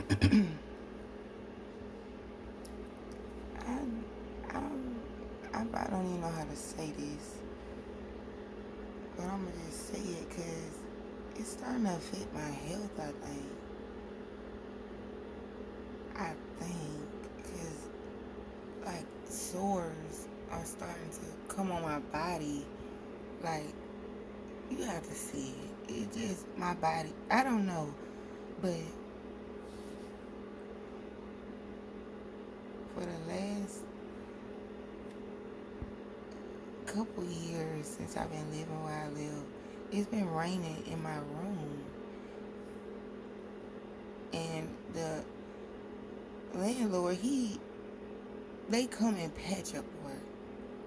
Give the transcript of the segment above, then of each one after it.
I, I don't even know how to say this, but I'm gonna just say it because it's starting to affect my health. I think because like sores are starting to come on my body. Like you have to see it. It just my body. I don't know, but for the last couple years since I've been living where I live, it's been raining in my room, and the landlord they come and patch up work.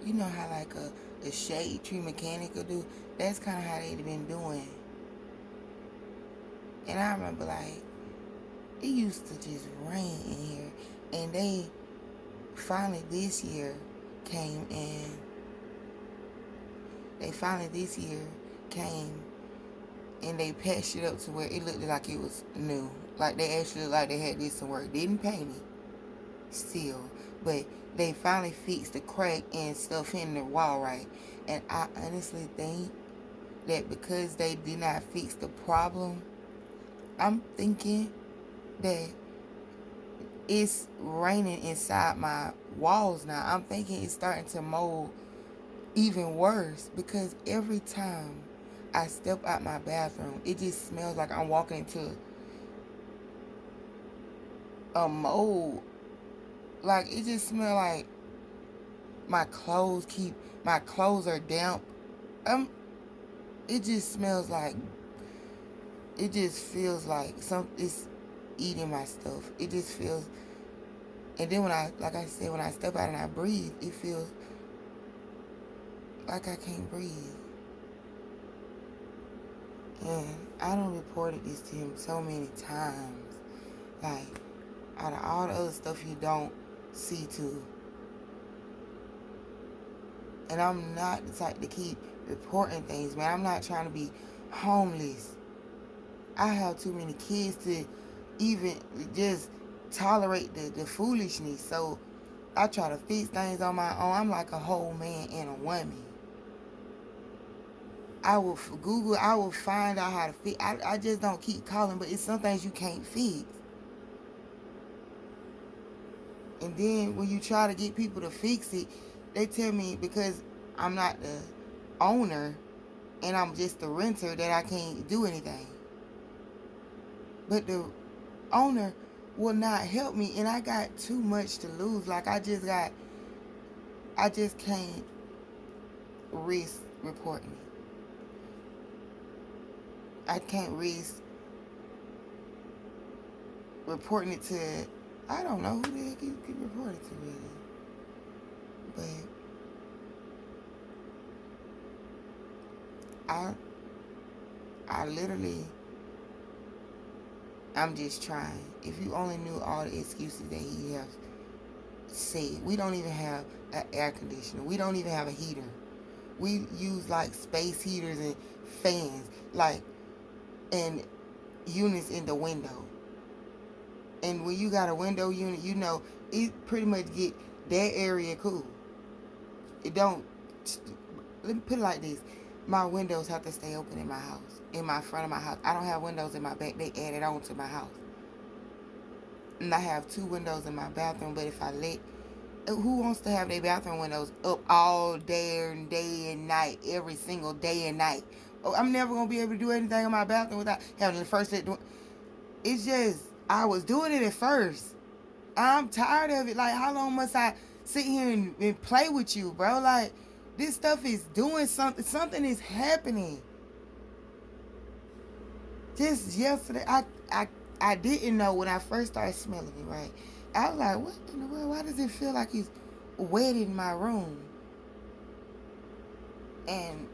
You know how like a shade tree mechanic will do. That's kind of how they've been doing. And I remember like it used to just rain in here, and they finally this year came and they finally this year came and they patched it up to where it looked like it was new. Like they actually looked like they had this some work. Didn't paint it still, but they finally fixed the crack and stuff in the wall right. And I honestly think that because they did not fix the problem, I'm thinking that it's raining inside my walls now. I'm thinking it's starting to mold even worse because every time I step out my bathroom, it just smells like I'm walking into a mold. Like it just smells like my clothes are damp. Um, it just smells like it just feels like it's eating my stuff. It just feels, and then when like I said, when I step out and I breathe, it feels like I can't breathe. And I done reported this to him so many times. Like, out of all the other stuff you don't see to. And I'm not the type to keep reporting things, man. I'm not trying to be homeless. I have too many kids to even just tolerate the foolishness. So I try to fix things on my own. I'm like a whole man and a woman. I will Google, I will find out how to fix. I just don't keep calling, but it's some things you can't fix. And then when you try to get people to fix it, they tell me because I'm not the owner and I'm just the renter that I can't do anything. But the owner will not help me, and I got too much to lose. Like I just can't risk reporting it. I can't risk reporting it to, I don't know who the heck you could report it to really. But I I literally, I'm just trying. If you only knew all the excuses that he has said. We don't even have an air conditioner. We don't even have a heater. We use like space heaters and fans, like, and units in the window. And when you got a window unit, you know it pretty much get that area cool. It don't. Let me put it like this: my windows have to stay open in my house, in my front of my house. I don't have windows in my back; they added on to my house. And I have two windows in my bathroom. But if I let, who wants to have their bathroom windows up all day and night, every single day and night? Oh, I'm never gonna be able to do anything in my bathroom without having the first let. It's just I was doing it at first. I'm tired of it. Like, how long must I sit here and play with you, bro? Like, this stuff is doing something. Something is happening. Just yesterday, I didn't know when I first started smelling it, right? I was like, what in the world? Why does it feel like it's wet in my room? And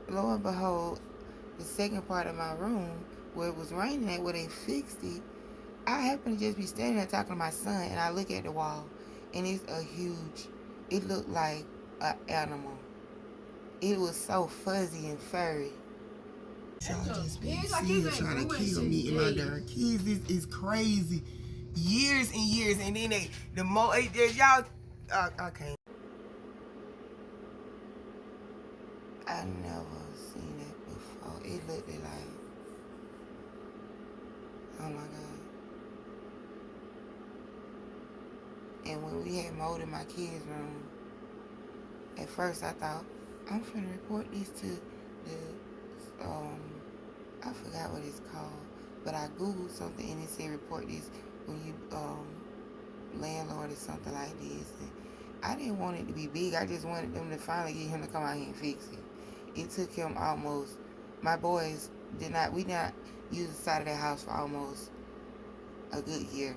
lo and behold, the second part of my room where it was raining at, where they fixed it, I happen to just be standing there talking to my son, and I look at the wall, and it's a huge, it looked like an animal. It was so fuzzy and furry. Y'all just been still trying to kill me and my darn kids. This is crazy. Years and years, and then the more y'all, I can't. I never seen it before. It looked like, oh my god. And when we had mowed in my kids' room, at first I thought, I'm finna report this to the, I forgot what it's called, but I Googled something and it said report this when you, landlord or something like this. And I didn't want it to be big. I just wanted them to finally get him to come out here and fix it. It took him almost, my boys we not use the side of that house for almost a good year.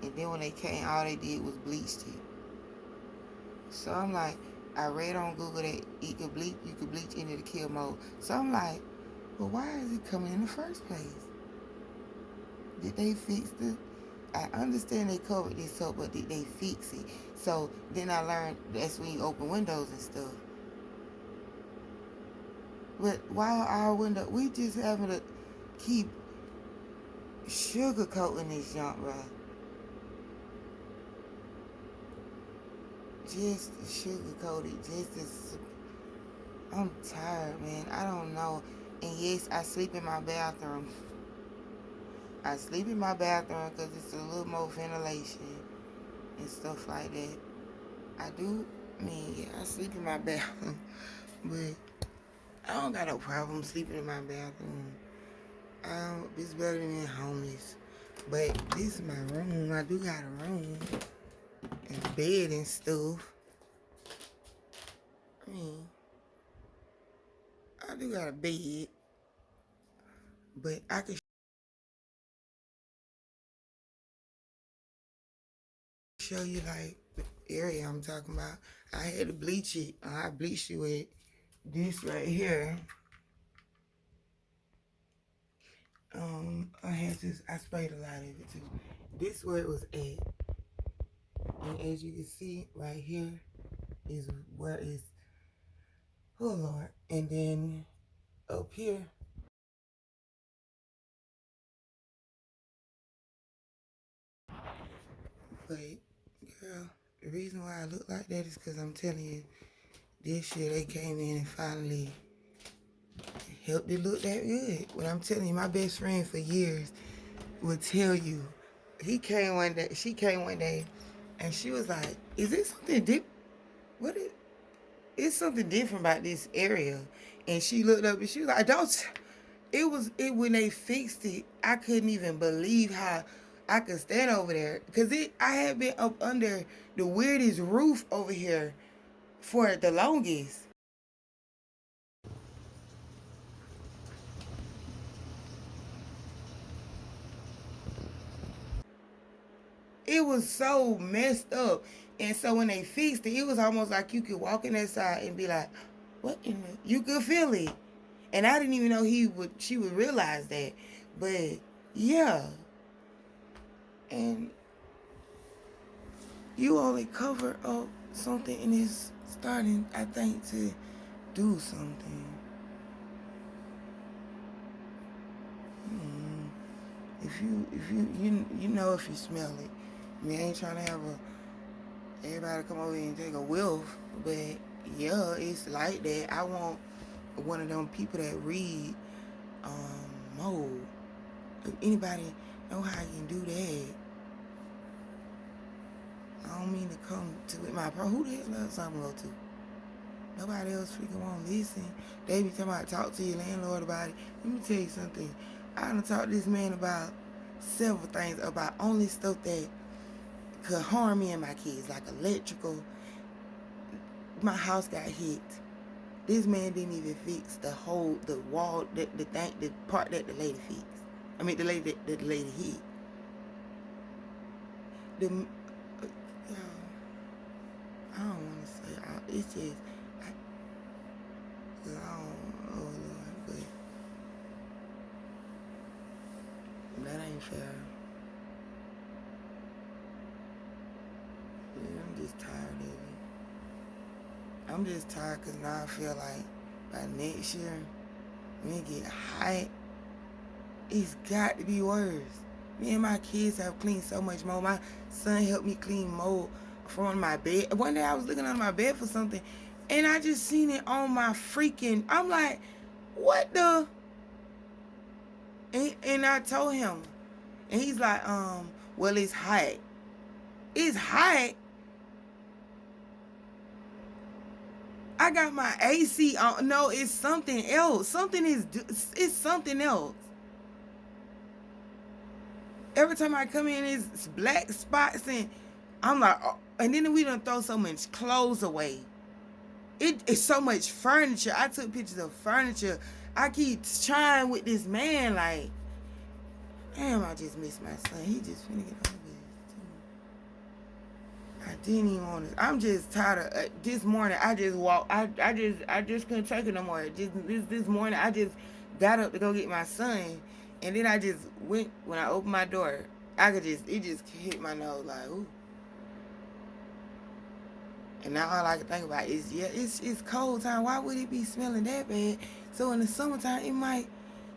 And then when they came, all they did was bleached it. So I'm like, I read on Google that you could bleach into the kill mode. So I'm like, well, why is it coming in the first place? Did they fix the? I understand they covered this up, but did they fix it? So then I learned that's when you open windows and stuff. But while our window, we just having to keep sugarcoating this junk, bro. Just to sugarcoat it, just to. I'm tired, man. I don't know. And yes, I sleep in my bathroom. I sleep in my bathroom because it's a little more ventilation and stuff like that. I do, I sleep in my bathroom, but I don't got no problem sleeping in my bathroom. It's better than being homeless. But this is my room. I do got a room and bed and stuff. I do got a bed, but I can show you like the area I'm talking about. I had to bleach it. I bleached it with this right here. I sprayed a lot of it too. This where it was at. And as you can see right here is where it's, oh Lord. And then up here, but girl, the reason why I look like that is because I'm telling you, this year they came in and finally helped it look that good. What I'm telling you, my best friend for years would tell you, she came one day, and she was like, is it something different? It's something different about this area. And she looked up and she was like, when they fixed it, I couldn't even believe how I could stand over there. Because I had been up under the weirdest roof over here for the longest. It was so messed up. And so when they fixed it, it was almost like you could walk in that side and be like, what in the? You could feel it. And I didn't even know she would realize that. But yeah. And you only cover up something and it's starting, I think, to do something. If you know if you smell it. I ain't trying to have everybody come over here and take a whiff, but yeah, it's like that. I want one of them people that read mold. If anybody know how you can do that, I don't mean to come to with my pro. Who the hell else I'm going to? Nobody else freaking won't listen. They be talking about talk to your landlord about it. Let me tell you something. I done talked to this man about several things, about only stuff that could harm me and my kids, like electrical. My house got hit. This man didn't even fix the wall, the part that the lady fixed. I mean, the lady that the lady hit. I don't want to say, it's just, I don't, oh Lord, but that ain't fair. Yeah, I'm just tired of it. I'm just tired because now I feel like by next year, when it get hot, it's got to be worse. Me and my kids have cleaned so much mold. My son helped me clean mold from my bed. One day I was looking under my bed for something, and I just seen it on my freaking. I'm like, what the? And I told him, and he's like, well, it's hot. It's hot. I got my AC on. No, it's something else. It's something else. Every time I come in, it's black spots, and I'm like, oh. And then we don't throw so much clothes away. It's so much furniture. I took pictures of furniture. I keep trying with this man, like, damn, I just miss my son. He just finna get over this. I didn't even want to. I'm just tired of this morning. I just walked. I just couldn't take it no more. This morning, I just got up to go get my son, and then I just went. When I opened my door, it just hit my nose like, ooh. And now all I can think about is, yeah, it's cold time. Why would it be smelling that bad? So in the summertime, it might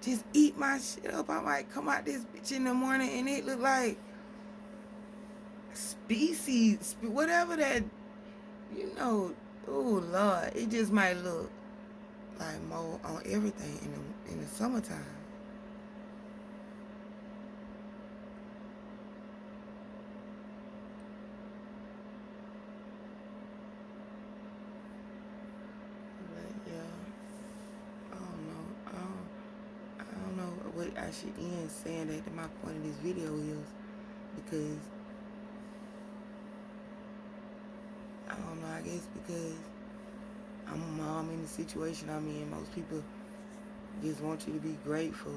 just eat my shit up. I might come out this bitch in the morning and it look like species, whatever that, oh Lord, it just might look like mold on everything in the summertime. I don't know what I should end saying that my point of this video is, because I don't know, I guess because I'm a mom in the situation I'm in. Most people just want you to be grateful,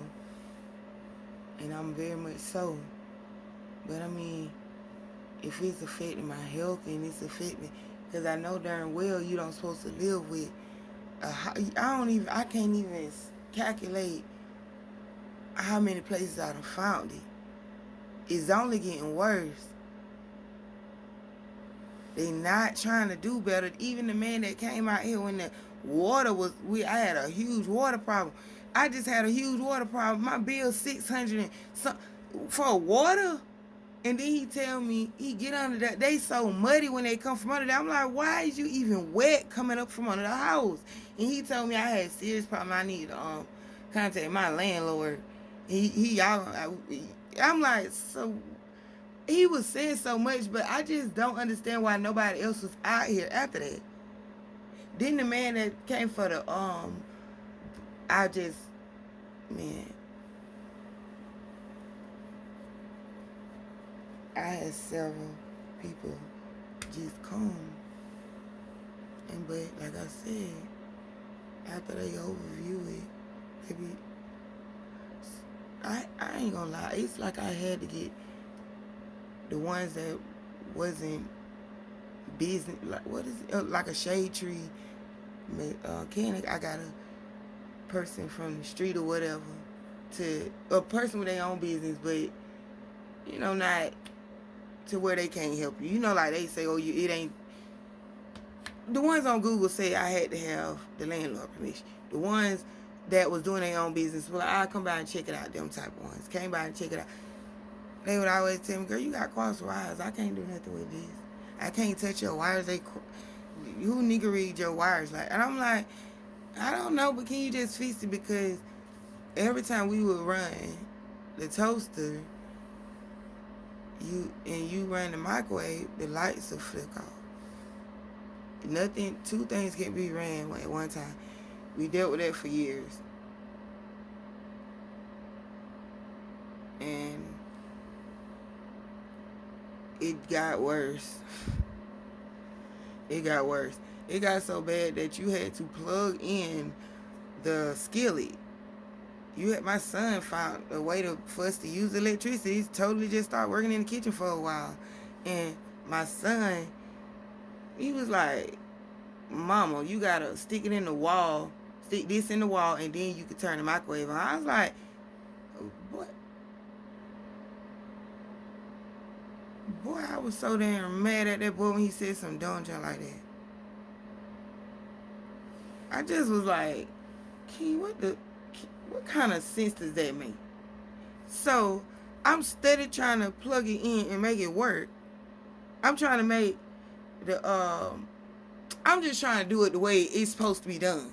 and I'm very much so. But I mean, if it's affecting my health and it's affecting, because I know darn well you don't supposed to live with I can't even calculate how many places I done found it. It's only getting worse. They not trying to do better. Even the man that came out here when the water was, I had a huge water problem. I just had a huge water problem. My bill's $600 and some for water. And then he tell me, he get under that. They so muddy when they come from under that. I'm like, why is you even wet coming up from under the house? And he told me I had a serious problem. I need to contact my landlord. I'm like, so he was saying so much, but I just don't understand why nobody else was out here after that. Then the man that came for the I had several people just come, but like I said, after they overview it, I ain't gonna lie, it's like I had to get the ones that wasn't business, like what is it, like a shade tree mechanic. I got a person from the street or whatever, to a person with their own business, but not to where they can't help you. Like they say, oh, it ain't. The ones on Google say I had to have the landlord permission. The ones that was doing their own business, well, I'll come by and check it out. Them type of ones came by and check it out. They would always tell me, girl, you got cross wires. I can't do nothing with this. I can't touch your wires. Who nigga read your wires like? And I'm like, I don't know, but can you just fix it? Because every time we would run the toaster, you run the microwave, the lights will flick off. Nothing, two things can be ran at one time. We dealt with that for years. And it got worse. It got worse. It got so bad that you had to plug in the skillet. My son found a way for us to use electricity. He's totally just started working in the kitchen for a while. And my son, he was like, Mama, you gotta stick it in the wall, stick this in the wall, and then you can turn the microwave on. I was like, what? Boy, I was so damn mad at that boy when he said some dumb junk like that. I just was like, King, what the? What kind of sense does that make? So I'm steady trying to plug it in and make it work. I'm trying to make the I'm just trying to do it the way it's supposed to be done.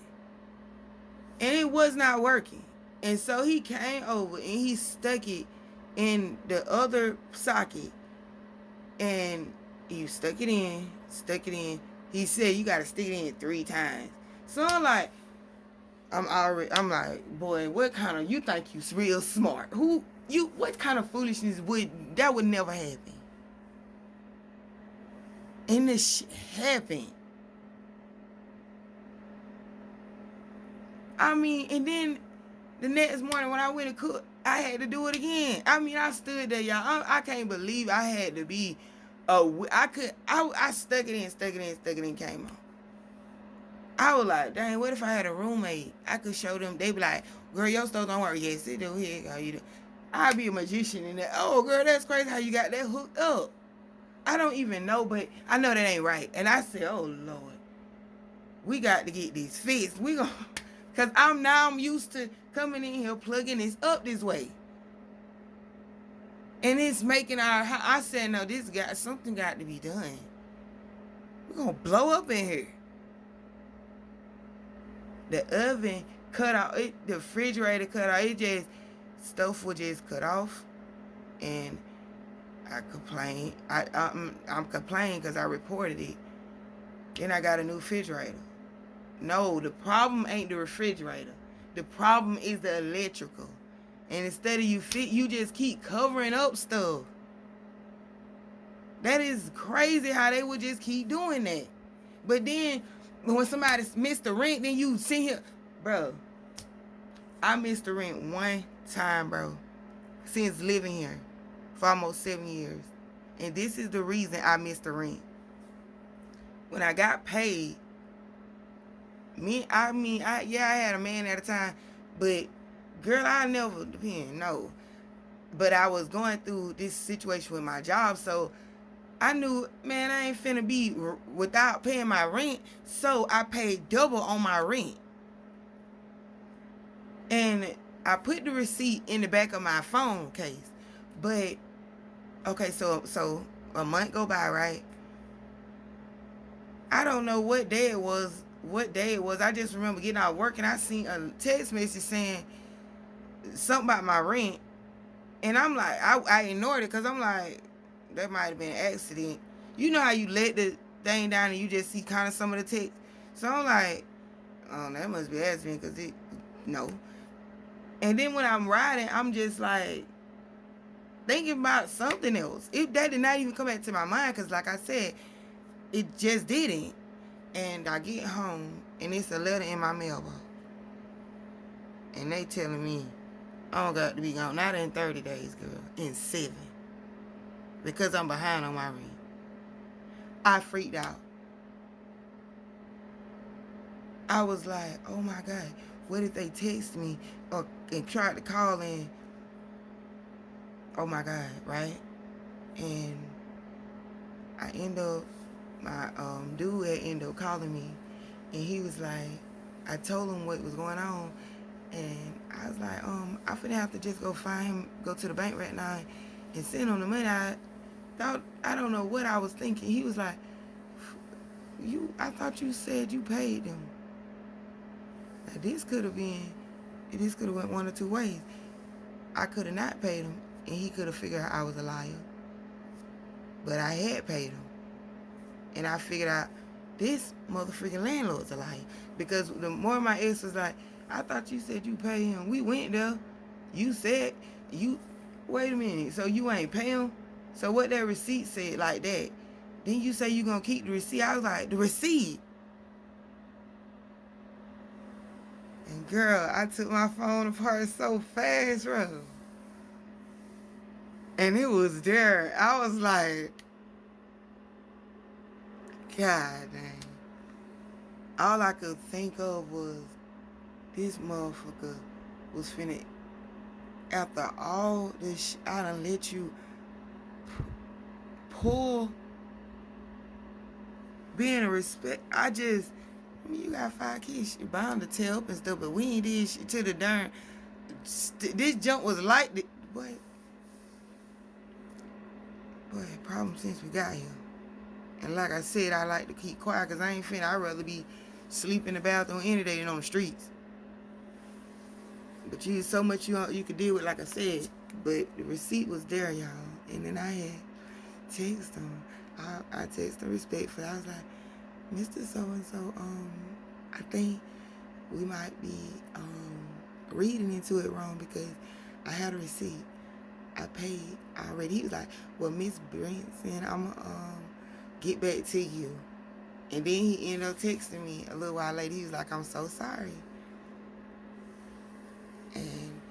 And it was not working. And so he came over and he stuck it in the other socket, and he stuck it in. He said you gotta stick it in 3 times. So I'm like, boy, what kind of, you think you real smart? What kind of foolishness would never happen? And this shit happened. I mean, and then the next morning when I went to cook, I had to do it again. I mean, I stood there, y'all. I can't believe I had to be, I stuck it in, came on. I was like, dang, what if I had a roommate? I could show them. They be like, girl, your stuff don't work. Yes, it do. Here you go. You do. I'd be a magician in that. Oh, girl, that's crazy how you got that hooked up. I don't even know, but I know that ain't right. And I said, oh, Lord, we got to get these fixed. We gonna, because I'm used to coming in here plugging this up this way. And it's making I said, no, something got to be done. We're going to blow up in here. The oven cut out, the refrigerator cut out, stuff was just cut off. And I complained. I'm complaining because I reported it. Then I got a new refrigerator. No, the problem ain't the refrigerator. The problem is the electrical. And instead of you just keep covering up stuff. That is crazy how they would just keep doing that. But then when somebody missed the rent, then you sit here, bro. I missed the rent one time, bro, since living here for almost 7 years. And this is the reason I missed the rent. When I got paid, I had a man at a time, but girl, I never depend, no. But I was going through this situation with my job, so I knew, man, I ain't finna be without paying my rent, so I paid double on my rent. And I put the receipt in the back of my phone case. But, okay, so a month go by, right? I don't know what day it was. I just remember getting out of work and I seen a text message saying something about my rent. And I'm like, I ignored it because I'm like, that might have been an accident. You know how you let the thing down and you just see kind of some of the text? So I'm like, oh, that must be an accident because no. And then when I'm riding, I'm just like thinking about something else. That did not even come back to my mind because like I said, it just didn't. And I get home and it's a letter in my mailbox. And they telling me, I don't got to be gone. Not in 30 days, girl. In 7. Because I'm behind on my rent. I freaked out. I was like, oh my God. What if they text me and tried to call in? Oh my God, right? And I end up, my dude had ended up calling me. And he was like, I told him what was going on. And I was like, I finna have to just go find him, go to the bank right now and send him the money. I don't know what I was thinking. He was like, I thought you said you paid them. Now this could have went one or two ways. I could have not paid him and he could have figured out I was a liar. But I had paid him. And I figured out this motherfucking landlord's a liar. Because the more my ex was like, I thought you said you pay him. We went there. You said wait a minute. So you ain't pay him? So what that receipt said like that? Then you say you gonna keep the receipt. I was like, the receipt? And girl, I took my phone apart so fast, bro. And it was there. I was like, God dang. All I could think of was, this motherfucker was finna, after all this, I done let you pull, being a respect. I mean, you got 5 kids. You're bound to tear up and stuff, but we ain't did shit to the darn. This junk was like the boy. Boy, problem since we got here. And like I said, I like to keep quiet because I ain't finna. I'd rather be sleep in the bathroom any day than on the streets. But you so much you could deal with, like I said. But the receipt was there, y'all. And then I had text him. I texted him respectfully. I was like, Mr. So-and-so, I think we might be reading into it wrong because I had a receipt. I paid already. He was like, well, Miss Branson, I'm going to get back to you. And then he ended up texting me a little while later. He was like, I'm so sorry. And,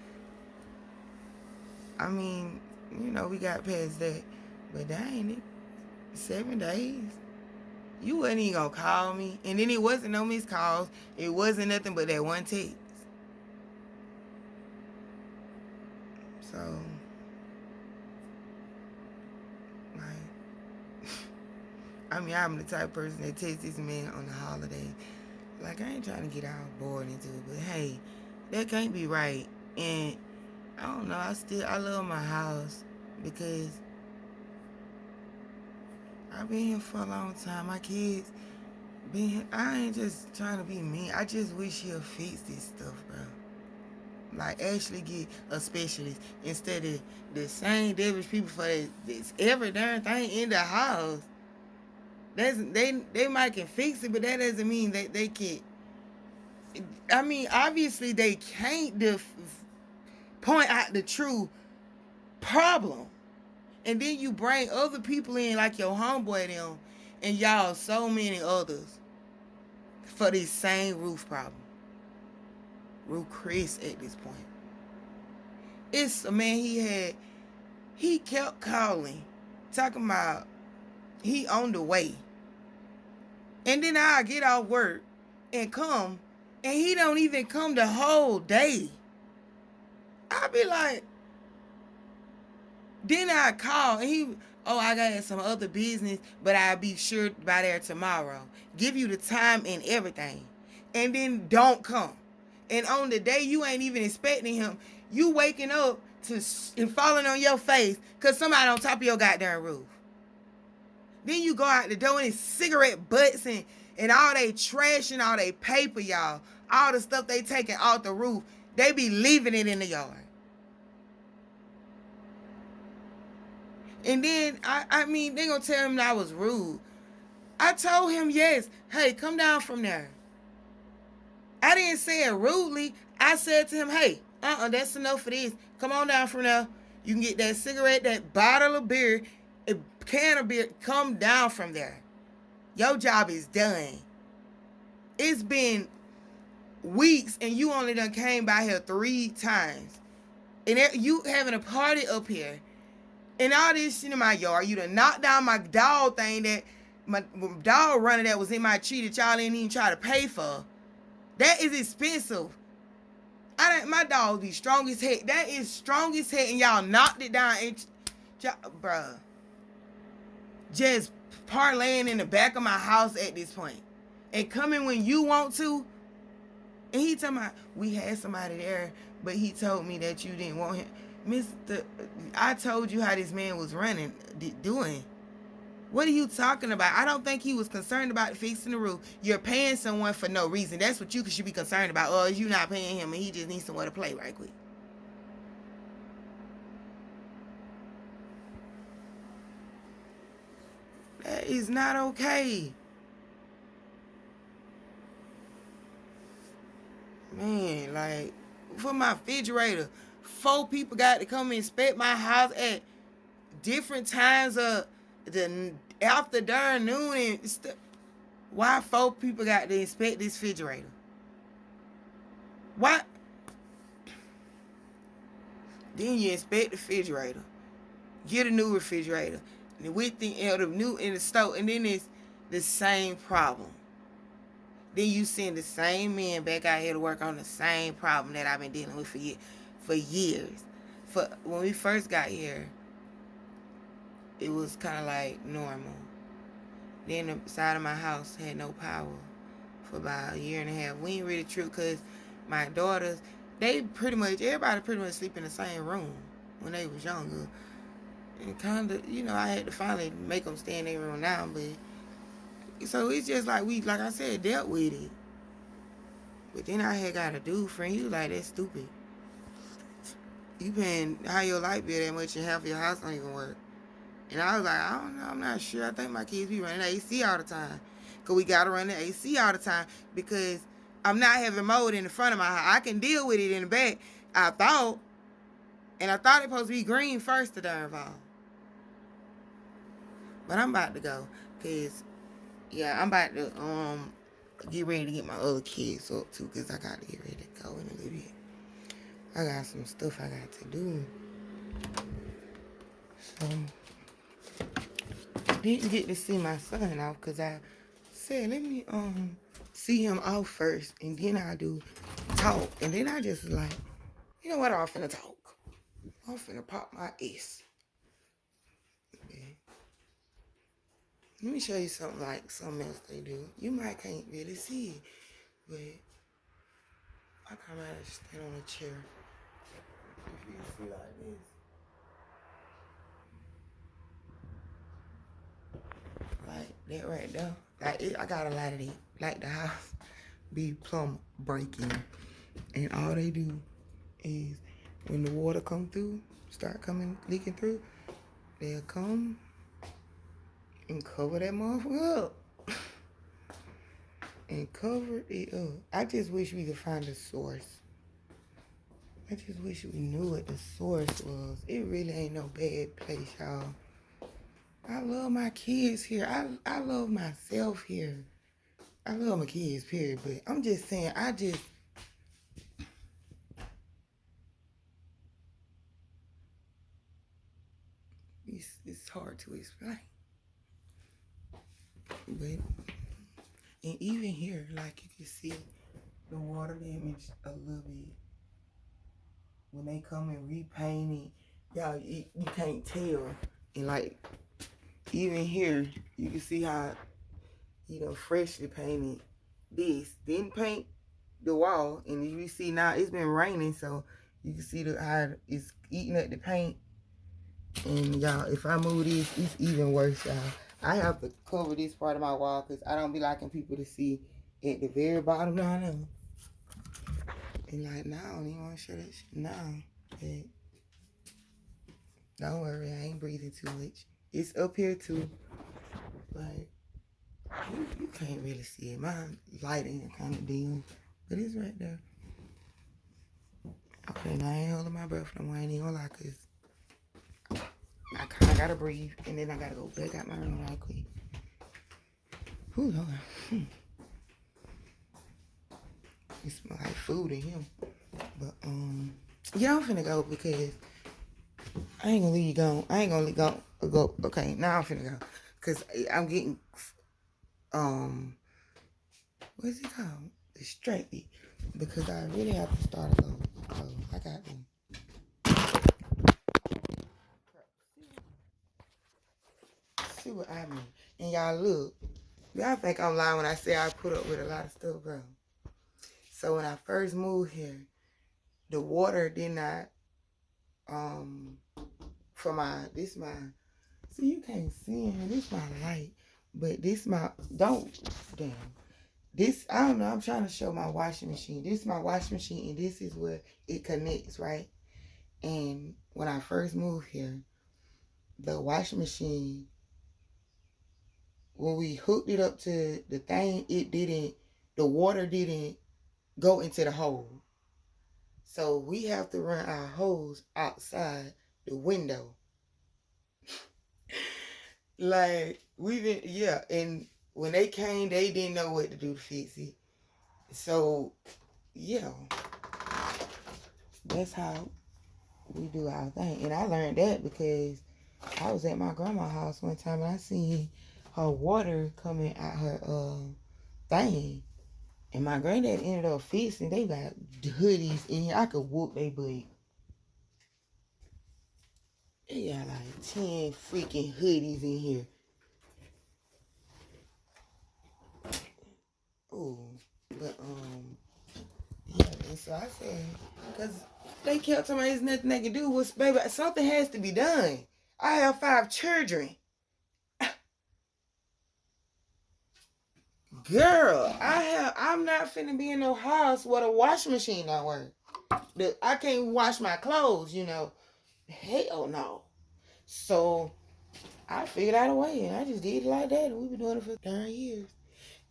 I mean, you know, we got past that. But that ain't it. 7 days. You wasn't even going to call me. And then it wasn't no missed calls. It wasn't nothing but that one text. So, like, I mean, I'm the type of person that texts this man on the holiday. Like, I ain't trying to get all bored into it, but hey, that can't be right. And I don't know, I love my house because I've been here for a long time. My kids been here. I ain't just trying to be mean. I just wish he'll fix this stuff, bro. Like, actually get a specialist instead of the same devilish people for this every darn thing in the house. They might can fix it, but that doesn't mean that they can. I mean, obviously they can't point out the true problem. And then you bring other people in like your homeboy them and y'all so many others for this same roof problem. Roof Chris at this point. It's a man he kept calling, talking about he on the way. And then I get off work and come, and he don't even come the whole day. I be like, then I call, and I got some other business, but I'll be sure by there tomorrow. Give you the time and everything. And then don't come. And on the day you ain't even expecting him, you waking up and falling on your face because somebody on top of your goddamn roof. Then you go out the door and it's cigarette butts and all they trash and all they paper, y'all. All the stuff they taking off the roof, they be leaving it in the yard. And then, I mean, they gonna tell him that I was rude. I told him, yes, hey, come down from there. I didn't say it rudely. I said to him, hey, that's enough for this. Come on down from there. You can get that cigarette, that bottle of beer, a can of beer. Come down from there. Your job is done. It's been weeks and you only done came by here 3 times. And you having a party up here. And all this shit in my yard. You done knocked down my dog thing that my dog runner that was in my tree that y'all didn't even try to pay for. That is expensive. My dog be strong as heck. That is strong as heck, and y'all knocked it down. And bruh, just parlaying in the back of my house at this point, and coming when you want to. And he talking about we had somebody there, but he told me that you didn't want him, Mister. I told you how this man was running, doing. What are you talking about? I don't think he was concerned about fixing the roof. You're paying someone for no reason. That's what you should be concerned about. Oh, you not paying him and he just needs somewhere to play right quick. That is not okay. Man, like, for my refrigerator, 4 people got to come and inspect my house at different times of the after darn noon and stuff. Why 4 people got to inspect this refrigerator? Why? Then you inspect the refrigerator, get a new refrigerator, and with the new in the store, and then it's the same problem. Then you send the same man back out here to work on the same problem that I've been dealing with for years. For when we first got here, it was kind of like normal. Then the side of my house had no power for about a year and a half. We ain't really tripped because my daughters, everybody pretty much sleep in the same room when they was younger. And kind of, I had to finally make them stay in their room now. But so it's just like like I said, dealt with it. But then I had got a dude friend. He was like, that's stupid. You paying how your light bill that much and half of your house don't even work. And I was like, I don't know, I'm not sure. I think my kids be running the AC all the time. Because we got to run the AC all the time because I'm not having mold in the front of my house. I can deal with it in the back, I thought. And I thought it supposed to be green first to darn fall. But I'm about to go. Because, I'm about to get ready to get my other kids up too. Because I got to get ready to go in a little bit. I got some stuff I got to do. So, didn't get to see my son off because I said, let me see him off first. And then I do talk. And then I just was like, you know what? I'm finna talk. I'm finna pop my ass. Okay. Let me show you something else they do. You might can't really see it. But I come out and stand on a chair. If you can see like this. Like that right there. I got a lot of that. Like the house be plumb breaking. And all they do is when the water come through, leaking through, they'll come and cover that motherfucker up. And cover it up. I just wish we could find the source. I just wish we knew what the source was. It really ain't no bad place, y'all. I love my kids here. I love myself here. I love my kids, period. But I'm just saying, it's hard to explain. But, and even here, like you can see the water damage a little bit. When they come and repaint it, y'all, you can't tell. And like, even here, you can see how, freshly painted this. Didn't paint the wall. And you see now, it's been raining, so you can see how it's eating at the paint. And y'all, if I move this, it's even worse, y'all. I have to cover this part of my wall because I don't be liking people to see at the very bottom down there. And like, now I don't even want to show that shit now. But don't worry, I ain't breathing too much. It's up here too. Like, you can't really see it. My lighting kind of dim, but it's right there. Okay, now I ain't holding my breath no more. I ain't even gonna lie, cause I kind of gotta breathe, and then I gotta go back out my room right quick. Ooh, Lord. It smell like food in here. But yeah, I'm finna go because I ain't gonna leave you gone. I ain't gonna go. Okay, now I'm finna go because I'm getting what's it called? Distracted because I really have to start over. So I got them. See what I mean. And y'all look. Y'all think I'm lying when I say I put up with a lot of stuff, bro. So when I first moved here, the water did not see, you can't see in here. This my light. But this my this, I don't know, I'm trying to show my washing machine. This is my washing machine and this is where it connects, right? And when I first moved here, the washing machine, when we hooked it up to the thing, the water didn't go into the hole. So we have to run our hose outside the window. Like, and when they came, they didn't know what to do to fix it. So, yeah, that's how we do our thing. And I learned that because I was at my grandma's house one time and I seen her water coming out her thing. And my granddad ended up fixing. They got hoodies in here. I could whoop they butt. They got like 10 freaking hoodies in here. cool. But yeah. And so I said, because they kept telling me there's nothing they can do. Was baby, something has to be done. I have 5 children. Girl, I'm not finna be in no house where the washing machine don't work. I can't wash my clothes, you know. Hell no. So I figured out a way, and I just did it like that. And we've been doing it for 9 years.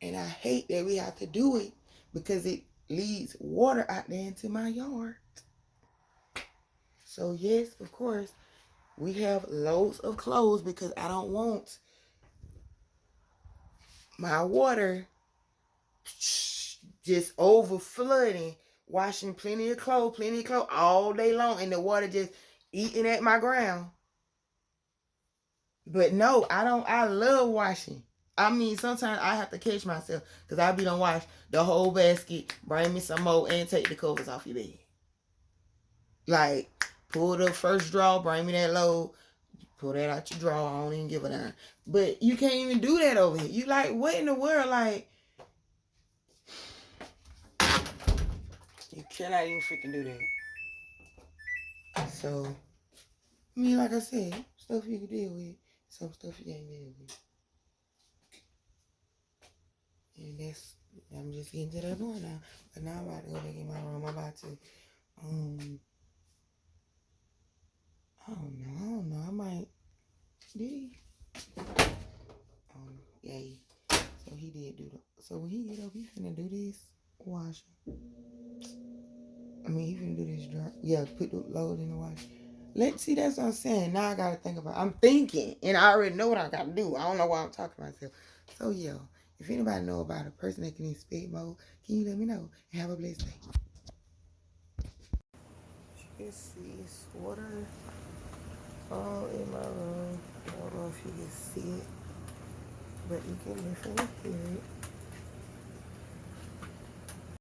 And I hate that we have to do it because it leads water out there into my yard. So yes, of course, we have loads of clothes because I don't want my water just over flooding, washing plenty of clothes all day long, and the water just eating at my ground. But no, I don't. I love washing. I mean, sometimes I have to catch myself because I be done wash the whole basket, bring me some more, and take the covers off your bed. Like, pull the first drawer, bring me that load, pull that out your drawer. I don't even give a damn. But you can't even do that over here. You like, what in the world? Like, you cannot even freaking do that. So, I mean, like I said, stuff you can deal with, some stuff you can't deal with. And I'm just getting to that point now. But now I'm about to go back in my room. I'm about to, I don't know. I might, did he? Yeah. So he did do that. So when he get up, he finna do this washing. I mean, he finna do this dry. Yeah, put the load in the wash. Let's see, that's what I'm saying. Now I gotta think about it. I'm thinking, and I already know what I gotta do. I don't know why I'm talking to myself. So, yeah, if anybody know about a person that can inspect mode, can you let me know? And have a blessed day. You can see it's water all in my room. I don't know if you can see it, but you can definitely hear it.